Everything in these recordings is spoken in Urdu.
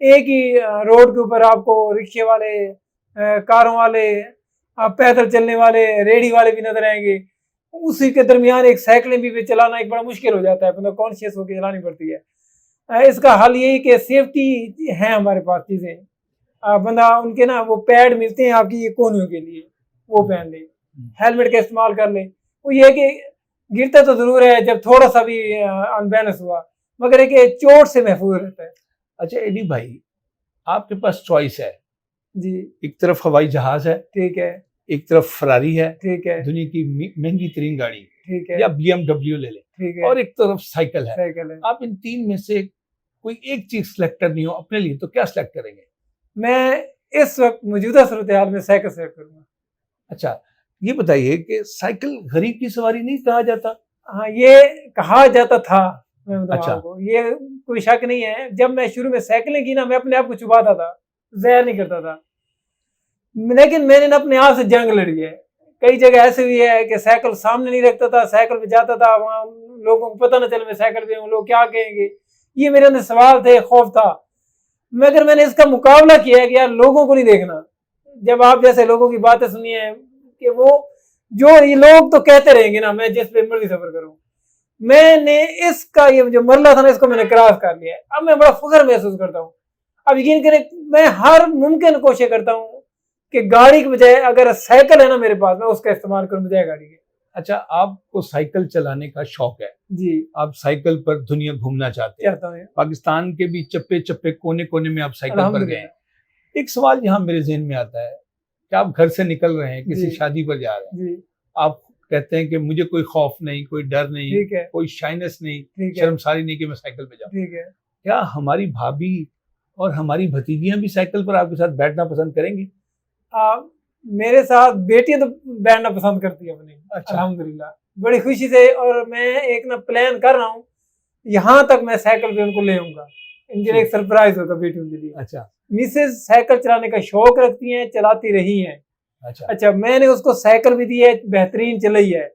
ایک ہی روڈ کے اوپر آپ کو رکشے والے، کاروں والے، پیدل چلنے والے، ریڑھی والے بھی نظر آئیں گے. اسی کے درمیان ایک سائیکلیں بھی چلانا ایک بڑا مشکل ہو جاتا ہے، مطلب کانشیس ہو کے چلانی پڑتی ہے. اس کا حل یہی کہ سیفٹی ہے ہمارے پاس چیزیں، بندہ ان کے نا وہ پیڈ ملتے ہیں آپ کی یہ کونیوں کے لیے، وہ پہن لے، ہیلمٹ کا استعمال کر لے. وہ یہ ہے کہ گرتا تو ضرور ہے جب تھوڑا سا بھی ان بیلنس ہوا، مگر ہے کہ چوٹ سے محفوظ رہتا ہے. اچھا ایڈی بھائی، آپ کے پاس چوائس ہے جی. ایک طرف ہوائی جہاز ہے، ٹھیک ہے. ایک طرف فراری ہے، ٹھیک ہے. دنیا کی مہنگی ترین گاڑی، ٹھیک ہے. یا BMW لے لیں، ٹھیک ہے. اور ایک طرف سائیکل ہے. سائیکل ہے. آپ ان تین میں سے کوئی ایک چیز سلیکٹ کرنی ہو اپنے لیے تو کیا سلیکٹ کریں گے؟ میں اس وقت موجودہ صورتحال میں سائیکل سلیکٹ کروں گا. اچھا یہ بتائیے کہ سائیکل غریب کی سواری نہیں کہا جاتا؟ ہاں یہ کہا جاتا تھا، میں بتاؤں اچھا. آپ کو یہ کوئی شک نہیں ہے. جب میں شروع میں سائیکلنگ کی نا، میں اپنے آپ کو چھپاتا تھا، ظاہر نہیں کرتا تھا، لیکن میں نے نا اپنے آپ سے جنگ لڑی ہے. کئی جگہ ایسے بھی ہے کہ سائیکل سامنے نہیں رکھتا تھا، سائیکل پہ جاتا تھا، وہاں لوگوں کو پتہ نہ چلے میں سائیکل پہ ہوں، لوگ کیا کہیں گے. یہ میرے اندر سوال تھے، خوف تھا. مگر میں نے اس کا مقابلہ کیا ہے کہ یار لوگوں کو نہیں دیکھنا. جب آپ جیسے لوگوں کی باتیں سنی ہیں کہ وہ جو یہ لوگ تو کہتے رہیں گے نا، میں جس پہ مرضی سفر کروں، میں نے اس کا یہ جو مرلہ تھا نا، اس کو میں نے کراس کر لیا ہے. اب میں بڑا فخر محسوس کرتا ہوں. اب یقین کریں میں ہر ممکن کوشش کرتا ہوں کہ گاڑی کے بجائے اگر سائیکل ہے نا میرے پاس، میں اس کا استعمال کروں بجائے گاڑی کے. اچھا آپ کو سائیکل چلانے کا شوق ہے؟ جی. آپ سائیکل پر دنیا گھومنا چاہتے ہیں، پاکستان کے بھی چپے چپے کونے کونے میں آپ سائیکل پر گئے ہیں. ایک سوال یہاں میرے ذہن میں آتا ہے کہ آپ گھر سے نکل رہے ہیں، کسی شادی پر جا رہے ہیں، آپ کہتے ہیں کہ مجھے کوئی خوف نہیں، کوئی ڈر نہیں، کوئی شائنس نہیں، شرمساری نہیں کہ میں سائیکل پہ جاؤں. کیا ہماری بھابھی اور ہماری بھتیجیاں بھی سائیکل پر آپ کے ساتھ بیٹھنا پسند کریں گی؟ میرے ساتھ بیٹیاں تو بیٹھنا پسند کرتی ہے اپنی. الحمدللہ بڑی خوشی سے. اور میں ایک نا پلان کر رہا ہوں، یہاں تک میں سائیکل پہ ان کو لے آؤں گا. ان کے لیے ایک سرپرائز ہوگا بیٹیوں کے لیے. اچھا. مسز سائیکل چلانے کا شوق رکھتی ہیں، چلاتی رہی ہیں. اچھا میں نے اس کو سائیکل بھی دی ہے، بہترین چلائی ہے،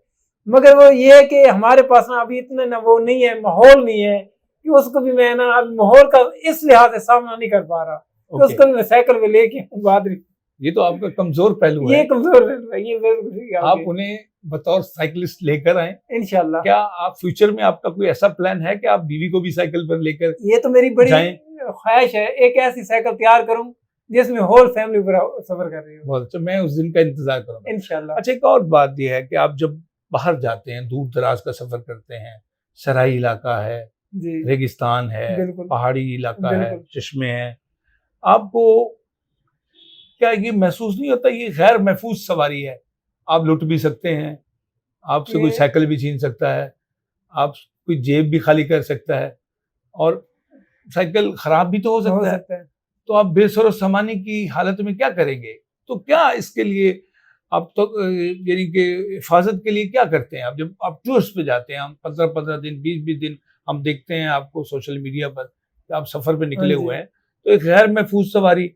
مگر وہ یہ ہے کہ ہمارے پاس نا ابھی اتنا نا وہ نہیں ہے، ماحول نہیں ہے کہ اس کو بھی میں نا اب ماحول کا اس لحاظ سے سامنا نہیں کر پا رہا. اس کو بھی میں سائیکل پہ لے کے بعد. یہ تو آپ کا کمزور پہلو ہے. یہ کمزور پہلو ہے، یہ بالکل. آپ انہیں بطور سائیکلسٹ لے کر آئیں انشاءاللہ. کیا آپ فیوچر میں آپ کا کوئی ایسا پلان ہے کہ آپ بیوی کو بھی سائیکل پر لے کر؟ یہ تو میری بڑی خواہش ہے، ایک ایسی سائیکل تیار کروں جس میں ہول فیملی پر سفر کر رہی ہوں. بہت اچھا، میں اس دن کا انتظار کروں گا انشاءاللہ. اچھا ایک اور بات یہ ہے کہ آپ جب باہر جاتے ہیں، دور دراز کا سفر کرتے ہیں، سرائی علاقہ ہے، ریگستان ہے، پہاڑی علاقہ ہے، چشمے ہیں، آپ کو کیا یہ محسوس نہیں ہوتا یہ غیر محفوظ سواری ہے؟ آپ لٹ بھی سکتے ہیں، آپ سے کوئی سائیکل بھی چھین سکتا ہے، آپ کوئی جیب بھی خالی کر سکتا ہے، اور سائیکل خراب بھی تو ہو سکتا ہے. تو آپ بے سر و سامانی کی حالت میں کیا کریں گے؟ تو کیا اس کے لیے آپ تو یعنی کہ حفاظت کے لیے کیا کرتے ہیں؟ آپ جب آپ ٹورس پہ جاتے ہیں، ہم 15 دن 20 دن ہم دیکھتے ہیں آپ کو سوشل میڈیا پر کہ آپ سفر پہ نکلے ہوئے ہیں، تو ایک غیر محفوظ سواری،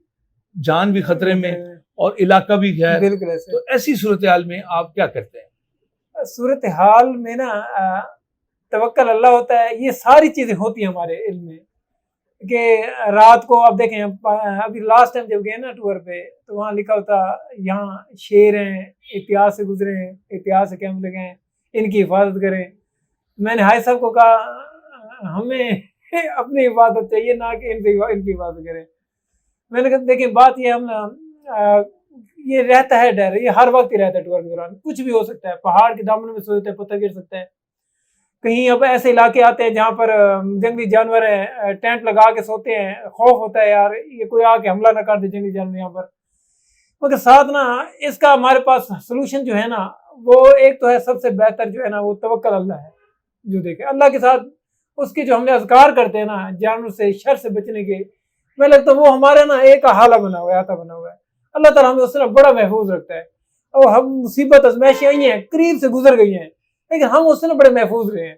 جان بھی خطرے میں اور علاقہ بھی غیر. تو ایسی صورتحال میں آپ کیا کرتے ہیں؟ صورتحال میں نا توکل اللہ ہوتا ہے. یہ ساری چیزیں ہوتی ہیں ہمارے علم میں کہ رات کو آپ دیکھیں، ابھی لاسٹ ٹائم جب گئے نا ٹور پہ تو وہاں لکھا ہوتا یہاں شیر ہیں، احتیاط سے گزرے ہیں، احتیاط سے کیمپ لگے ہیں، ان کی حفاظت کریں. میں نے حاج صاحب کو کہا ہمیں اپنی حفاظت چاہیے، نہ کہ ان کی حفاظت کریں. میں نے کہا دیکھیں بات یہ ہم یہ رہتا ہے ڈر، یہ ہر وقت ہی رہتا ہے ٹور کے دوران، کچھ بھی ہو سکتا ہے. پہاڑ کے دامن میں سوتے ہیں، پتھر گر سکتا ہے. کہیں اب ایسے علاقے آتے ہیں جہاں پر جنگلی جانور ہیں، ٹینٹ لگا کے سوتے ہیں، خوف ہوتا ہے یار یہ کوئی آ کے حملہ نہ کر دے جنگلی جانور یہاں پر. مگر ساتھ نا اس کا ہمارے پاس سلوشن جو ہے نا، وہ ایک تو ہے سب سے بہتر جو ہے نا، وہ توکل اللہ ہے. جو دیکھے اللہ کے ساتھ اس کے جو ہم نے اذکار کرتے ہیں نا جانور سے، شر سے بچنے کے، میں لگتا ہے وہ ہمارا نا ایک حالہ بنا ہوا ہے، آتا بنا ہوا ہے. اللہ تعالیٰ ہمیں اس سے بڑا محفوظ رکھتا ہے. اور ہم مصیبت ازمائشیں آئی ہیں، قریب سے گزر گئی ہیں، لیکن ہم اس سے بڑے محفوظ رہے ہیں.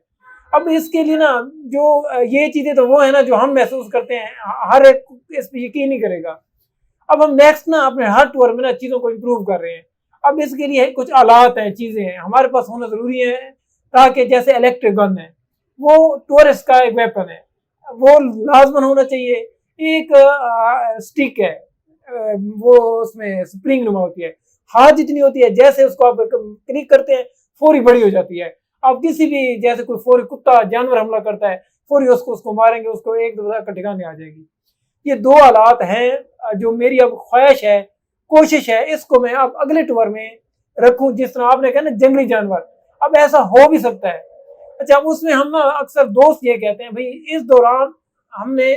اب اس کے لیے نا جو یہ چیزیں تو وہ ہیں نا جو ہم محسوس کرتے ہیں، ہر ایک اس پہ یقین نہیں کرے گا. اب ہم نیکسٹ نا اپنے ہر ٹور میں نا چیزوں کو امپروو کر رہے ہیں. اب اس کے لیے کچھ آلات ہیں، چیزیں ہیں ہمارے پاس ہونا ضروری ہے، تاکہ جیسے الیکٹرک گن ہے وہ ٹورسٹ کا ایک ویپن ہے، وہ لازماً ہونا چاہیے. ایک سٹک ہے وہ اس میں سپرنگ نما ہوتی ہے, ہاتھ جتنی ہوتی ہے, جیسے اس کو آپ کلک کرتے ہیں فوری بڑی ہو جاتی ہے. آپ کسی بھی جیسے کوئی فوری کتا جانور حملہ کرتا ہے فوری اس کو ماریں گے, اس کو ایک دو کا ٹھکانے آ جائے گی. یہ دو آلات ہیں جو میری اب خواہش ہے, کوشش ہے, اس کو میں اب اگلے ٹور میں رکھوں. جس طرح آپ نے کہا نا جنگلی جانور, اب ایسا ہو بھی سکتا ہے. اچھا اس میں ہم نا اکثر دوست یہ کہتے ہیں بھائی اس دوران ہم نے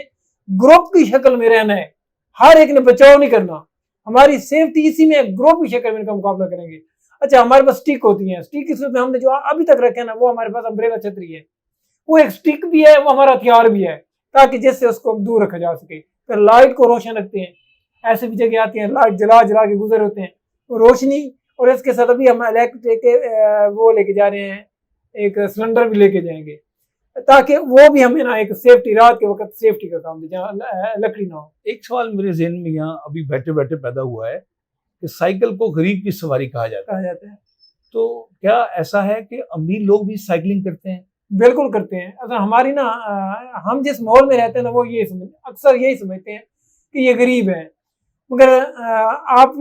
گروپ کی شکل میں رہنا ہے, ہر ایک نے بچاؤ نہیں کرنا, ہماری سیفٹی اسی میں گروپ کی شکل میں ان کا مقابلہ کریں گے. اچھا ہمارے پاس سٹک ہوتی ہیں, سٹک کی صورت میں ہم نے جو ابھی تک رکھے نا وہ ہمارے پاس امبریلا چھتری ہے, وہ ایک سٹک بھی ہے, وہ ہمارا ہتھیار بھی ہے, تاکہ جس سے اس کو دور رکھا جا سکے. پھر لائٹ کو روشن رکھتے ہیں, ایسے بھی جگہ آتی ہیں لائٹ جلا جلا کے گزر ہوتے ہیں, وہ روشنی, اور اس کے ساتھ ابھی ہم الیکٹرک وہ لے کے جا رہے ہیں, ایک سلنڈر بھی لے کے جائیں گے, تاکہ وہ بھی ہمیں نا ایک سیفٹی, رات کے وقت سیفٹی کا کام دے جہاں لکڑی نہ ہو. ایک سوال میرے ذہن میں یہاں ابھی بیٹھے بیٹھے پیدا ہوا ہے کہ سائیکل کو غریب کی سواری کہا جاتا ہے, تو کیا ایسا ہے کہ امیر لوگ بھی سائیکلنگ کرتے ہیں؟ بالکل کرتے ہیں. اگر ہماری نا ہم جس ماحول میں رہتے ہیں نا وہ اکثر یہی سمجھتے ہیں کہ یہ غریب ہیں, مگر آپ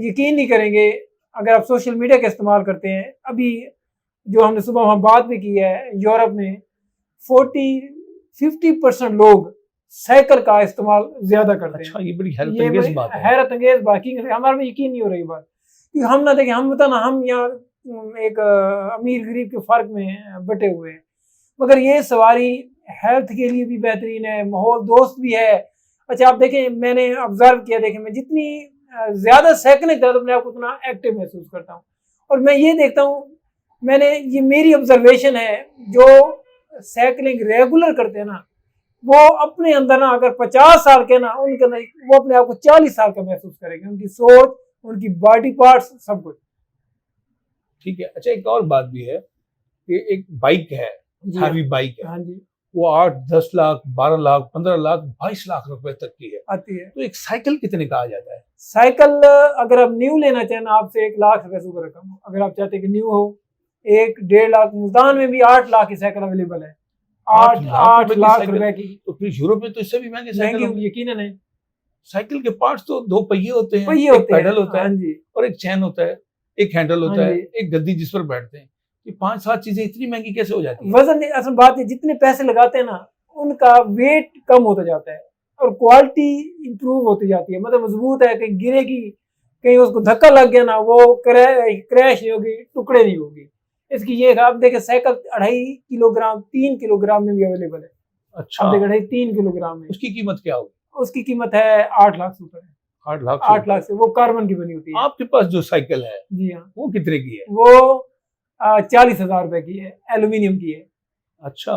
یقین نہیں کریں گے اگر آپ سوشل میڈیا کا استعمال کرتے ہیں. ابھی جو ہم نے صبح وہاں بات بھی کی ہے, یورپ میں 40-50% لوگ سائیکل کا استعمال زیادہ کرتے ہیں. اچھا یہ بڑی حیرت انگیز بات ہے. حیرت انگیز بات, ہمارے میں یقین نہیں ہو رہی بات, کیونکہ ہم نہ دیکھیں, ہم بتا نا ہم یہاں ایک امیر غریب کے فرق میں بٹے ہوئے ہیں, مگر یہ سواری ہیلتھ کے لیے بھی بہترین ہے, ماحول دوست بھی ہے. اچھا آپ دیکھیں, میں نے آبزرو کیا, دیکھیں میں جتنی زیادہ سائیکلنگ کرتا ہوں اپنے آپ کو اتنا ایکٹیو محسوس کرتا ہوں. اور میں یہ دیکھتا ہوں, میں نے یہ میری آبزرویشن ہے, جو سائیکلنگ ریگولر کرتے ہیں نا وہ اپنے اندر نا اگر 50 سال کے نا ان کے اندر وہ اپنے آپ کو 40 سال کا محسوس کریں گے, ان کی سوچ, ان کی باڈی پارٹس, سب کچھ. ٹھیک ہے. اچھا ایک اور بات بھی ہے کہ ایک بائک ہے, ہیوی بائک ہے, ہاں جی, وہ 8-10 لاکھ 12 لاکھ 15 لاکھ 22 لاکھ روپے تک کی ہے, آتی ہے. تو ایک سائیکل کتنے کا آ جاتا ہے؟ سائیکل اگر آپ نیو لینا چاہیں نا آپ سے 1 لاکھ روپے سے اوپر رقم ہو, اگر آپ چاہتے ہیں کہ نیو ہو 1-1.5 لاکھ, ملتان میں بھی 8 لاکھ کی سائیکل اویلیبل ہے, 8 لاکھ روپے کی. تو پھر یورپ میں تو اس سے بھی مہنگی سائیکل مہنگی یقیناً ہے. سائیکل کے پارٹس تو 2 پہیے ہوتے ہیں, پہیے ایک ہوتے ہیں, پیڈل ہوتا ہے ہاں جی, اور ایک چین ہوتا ہے, ایک ہینڈل ہوتا ہاں ہے, جی. ایک گدی جس پر بیٹھتے ہیں. یہ 5-7 چیزیں اتنی مہنگی کیسے ہو جاتی ہیں؟ وزن اصل بات ہے, جتنے پیسے لگاتے ہیں نا ان کا ویٹ کم ہوتا جاتا ہے اور کوالٹی امپروو ہوتی جاتی ہے. مطلب مضبوط ہے, کہیں گرے گی, کہیں اس کو دھکا لگ گیا نا وہ کریش نہیں ہوگی, ٹکڑے نہیں ہوگی. اس کی یہ آپ دیکھیں cycle 2.5 kilo gram 3 kilo gram میں بھی اویلیبل ہے. اچھا, آپ دیکھیں 3 کلو گرام میں اس کی قیمت کیا ہوگی؟ اس کی قیمت ہے 8 لاکھ سے اوپر ہے. 8 لاکھ سے, وہ کاربن کی بنی ہوتی ہے. آپ کے پاس جو سائیکل ہے جی ہاں, وہ کتنے کی ہے؟ وہ 40,000 روپے کی ہے, ایلومینیم کی ہے. اچھا,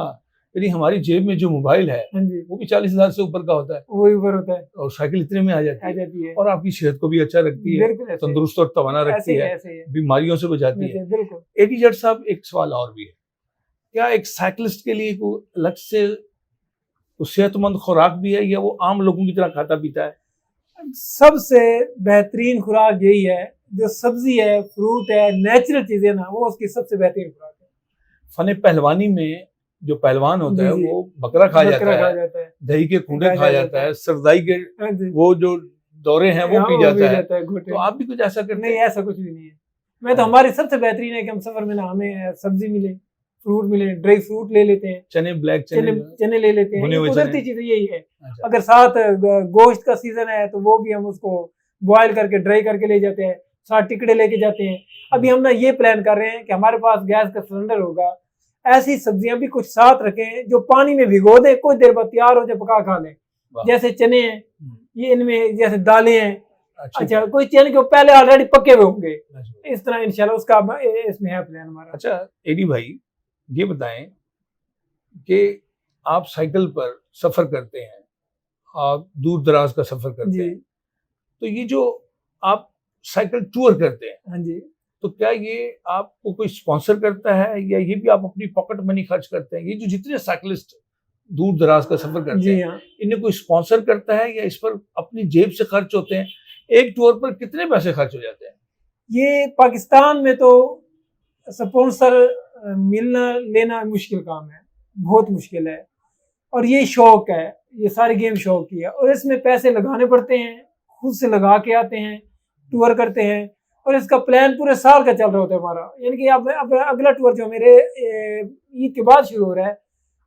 یعنی ہماری جیب میں جو موبائل ہے وہ بھی 40,000 سے اوپر کا ہوتا ہے, وہی اوپر ہوتا ہے, اور سائیکل اتنے میں آ جاتی ہے, اور آپ کی صحت کو بھی اچھا رکھتی ہے, تندرست اور توانا رکھتی ہے, بیماریوں سے بچاتی ہے. اے ٹی جیڈ صاحب ایک سوال اور بھی ہے, کیا ایک سائیکلسٹ کے لیے کوئی الگ سے صحت مند خوراک بھی ہے یا وہ عام لوگوں کی طرح کھاتا پیتا ہے؟ سب سے بہترین خوراک یہی ہے, جو سبزی ہے, فروٹ ہے, نیچرل چیزیں نا, وہ اس کی سب سے بہترین خوراک ہے. فن پہلوانی میں جو پہلوان ہوتا ہے وہ بکرا کھا جاتا ہے, دہی کے کھونڈے کھا جاتا ہے, سردائی کے وہ جو دورے ہیں وہ پی جاتا ہے, تو آپ بھی کچھ ایسا کرتے ہیں؟ نہیں, ایسا کچھ بھی نہیں ہے. میں تو ہماری سب سے بہترین ہے کہ ہم سفر میں نا ہمیں سبزی ملے, فروٹ ملے, ڈرائی فروٹ لے لیتے ہیں, چنے, بلیک چنے لے لیتے ہیں, قدرتی چیزیں یہی ہے. اگر ساتھ گوشت کا سیزن ہے تو وہ بھی ہم اس کو بوائل کر کے ڈرائی کر کے لے جاتے ہیں, ساتھ ٹکڑے لے کے جاتے ہیں. ابھی ہم نا یہ پلان کر رہے ہیں کہ ہمارے پاس گیس کا سلنڈر ہوگا, ایسی سبزیاں بھی کچھ ساتھ رکھیں جو پانی میں بھگو دیں, کچھ دیر بعد تیار ہو جائے, پکا کھا لیں. جیسے چنے ہیں, یہ ان میں جیسے دالیں ہیں. اچھا, کوئی چنے کے پہلے آلریڈی پکے ہوئے ہوں گے, اس طرح انشاءاللہ اس کا اس میں ہے پلان ہمارا. اچھا ایڈی بھائی یہ بتائیں کہ آپ سائیکل پر سفر کرتے ہیں, آپ دور دراز کا سفر کرتے ہیں, تو یہ جو آپ سائیکل ٹور کرتے ہیں, ہاں جی, تو کیا یہ آپ کو کوئی اسپانسر کرتا ہے یا یہ بھی آپ اپنی پاکٹ منی خرچ کرتے ہیں؟ یہ جو جتنے سائیکلسٹ دور دراز کا سفر کرتے ہیں انہیں کوئی اسپانسر کرتا ہے یا اس پر اپنی جیب سے خرچ ہوتے ہیں؟ ایک ٹور پر کتنے پیسے خرچ ہو جاتے ہیں؟ یہ پاکستان میں تو اسپانسر ملنا لینا مشکل کام ہے, بہت مشکل ہے. اور یہ شوق ہے، یہ ساری گیم شوق کی ہے، اور اس میں پیسے لگانے پڑتے ہیں، خود سے لگا کے آتے ہیں، ٹور کرتے ہیں، اور اس کا پلان پورے سال کا چل رہا ہوتا ہے ہمارا. یعنی کہ اب اگلا ٹور جو میرے عید کے بعد شروع ہو رہا ہے،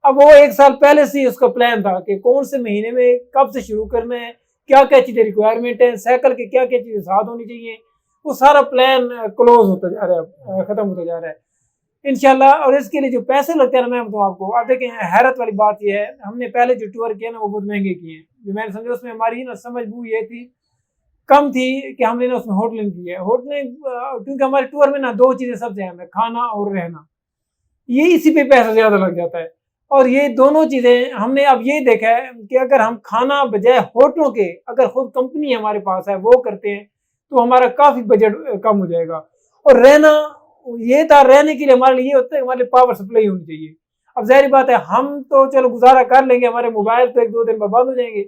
اب وہ 1 سال پہلے سے ہی اس کا پلان تھا کہ کون سے مہینے میں کب سے شروع کرنا ہے، کیا کیا چیزیں ریکوائرمنٹ ہیں، سائیکل کے کیا کیا چیزیں ساتھ ہونی چاہیے. وہ سارا پلان کلوز ہوتا جا رہا ہے، ختم ہوتا جا رہا ہے انشاءاللہ. اور اس کے لیے جو پیسے لگتے ہیں نا، میں بتاؤں آپ کو، آپ دیکھیں حیرت والی بات یہ ہے، ہم نے پہلے جو ٹور کیا نا وہ بہت مہنگے کیے ہیں. جو میں نے سمجھا اس میں ہماری نا سمجھ بو یہ تھی، کم تھی کہ ہم نے نا اس میں ہوٹلنگ کی ہے. ہوٹلنگ کیونکہ ہمارے ٹور میں نا 2 چیزیں سب سے اہم ہے، کھانا اور رہنا. یہ اسی پہ پیسہ زیادہ لگ جاتا ہے. اور یہ دونوں چیزیں ہم نے اب یہ دیکھا ہے کہ اگر ہم کھانا بجائے ہوٹلوں کے، اگر خود کمپنی ہمارے پاس ہے وہ کرتے ہیں تو ہمارا کافی بجٹ کم ہو جائے گا. اور رہنا، یہ تھا رہنے کے لیے ہمارے لیے یہ ہوتا ہے کہ ہمارے لیے پاور سپلائی ہونی چاہیے. اب ظاہر بات ہے ہم تو چلو گزارا کر لیں گے، ہمارے موبائل تو 1-2 دن میں بند ہو جائیں گے.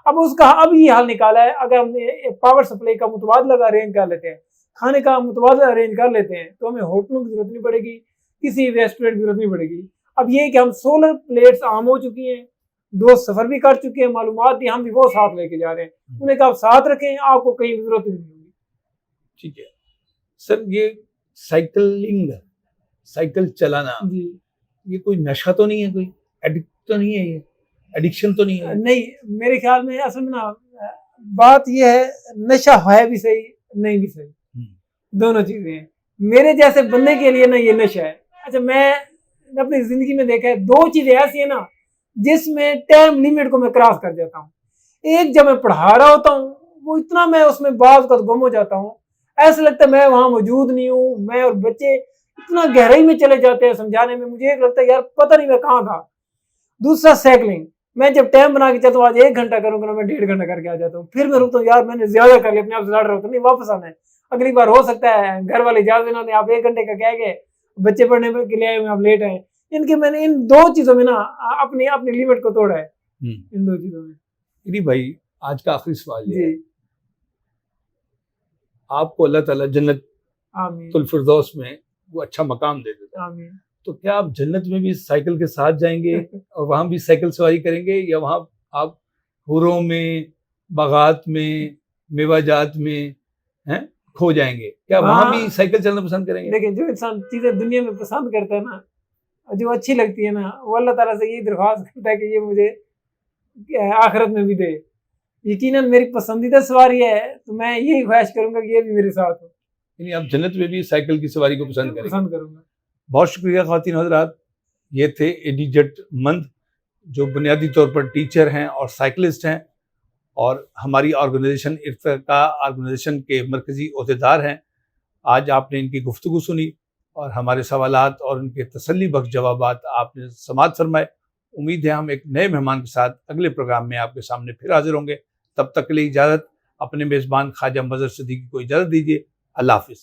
اب اس کا اب یہ حل نکالا ہے، اگر ہم نے پاور سپلائی کا متبادلہ کا ارینج کر لیتے ہیں، کھانے کا متبادلہ ارینج کر لیتے ہیں، تو ہمیں ہوٹلوں کی ضرورت نہیں پڑے گی، کسی ریسٹورینٹ کی ضرورت نہیں پڑے گی. اب یہ کہ ہم سولر پلیٹس عام ہو چکی ہیں، دوست سفر بھی کر چکے ہیں، معلومات بھی ہم بھی وہ ساتھ لے کے جا رہے ہیں. انہیں کہا آپ ساتھ رکھیں، آپ کو کہیں ضرورت نہیں ہوگی. ٹھیک ہے سر. یہ سائیکلنگ، سائیکل چلانا، جی یہ کوئی نشہ تو نہیں ہے، کوئی ایڈکٹ تو نہیں ہے، یہ ایڈکشن تو نہیں ہے؟ نہیں، میرے خیال میں اصل میں نا بات یہ ہے، نشہ ہے بھی صحیح، نہیں بھی صحیح، دونوں چیزیں ہیں. میرے جیسے بندے کے لیے نا یہ نشہ ہے. اچھا، میں اپنی زندگی میں دیکھا ہے 2 چیزیں ایسی ہیں نا جس میں ٹائم لیمٹ کو میں کراس کر جاتا ہوں. ایک، جب میں پڑھا رہا ہوتا ہوں، وہ اتنا میں اس میں بعض کا گم ہو جاتا ہوں، ایسا لگتا ہے میں وہاں موجود نہیں ہوں. میں اور بچے اتنا گہرائی میں چلے جاتے ہیں سمجھانے میں، مجھے ایک لگتا ہے یار پتہ نہیں میں کہاں تھا. دوسرا، سائیکلنگ. میں جب ٹائم بنا کے چلتا ہوں، آج 1 گھنٹہ کروں گا، میں 1.5 گھنٹہ کر کے آ جاتا ہوں. پھر میں رکتا ہوں، یار میں نے زیادہ کر لیا، اپنے آپ سے لڑ رہا ہوتا، نہیں واپس آنا ہے. اگلی بار ہو سکتا ہے گھر والے اجازت نہ دیں، آپ 1 گھنٹے کا کہہ گئے، بچے پڑھنے کے لیے آئے ہوئے، آپ لیٹ آئے. ان کے میں نے ان 2 چیزوں میں نا اپنی لیمٹ کو توڑا ہے، ان 2 چیزوں میں. جی بھائی، آج کا آخری سوال یہ ہے، جی آپ کو اللہ تعالیٰ جنت آمین الفردوس میں وہ اچھا مقام دے دیتا، آمین. تو کیا آپ جنت میں بھی سائیکل کے ساتھ جائیں گے اور وہاں بھی سائیکل سواری کریں گے، یا وہاں آپ حوروں میں، باغات میں، میوہ جات میں کھو جائیں گے؟ کیا وہاں بھی سائیکل چلنا پسند کریں گے؟ دیکھیں، جو انسان چیزیں دنیا میں پسند کرتا ہے نا، جو اچھی لگتی ہے نا، وہ اللہ تعالیٰ سے یہی درخواست کرتا ہے کہ یہ مجھے آخرت میں بھی دے. یقیناً میری پسندیدہ سواری ہے، تو میں یہی خواہش کروں گا کہ یہ بھی میرے ساتھ ہو. یعنی آپ جنت میں بھی سائیکل کی سواری کو پسند کریں گے؟ پسند کروں گا. بہت شکریہ خواتین حضرات. یہ تھے ایڈیجٹ مند، جو بنیادی طور پر ٹیچر ہیں اور سائیکلسٹ ہیں، اور ہماری آرگنائزیشن ارتقاء آرگنائزیشن کے مرکزی عہدیدار ہیں. آج آپ نے ان کی گفتگو سنی اور ہمارے سوالات اور ان کے تسلی بخش جوابات آپ نے سماعت فرمائے. امید ہے ہم ایک نئے مہمان کے ساتھ اگلے پروگرام میں آپ کے سامنے پھر حاضر ہوں گے. تب تک کے لیے اجازت، اپنے میزبان خواجہ مظہر صدیقی کو اجازت دیجیے. اللہ حافظ.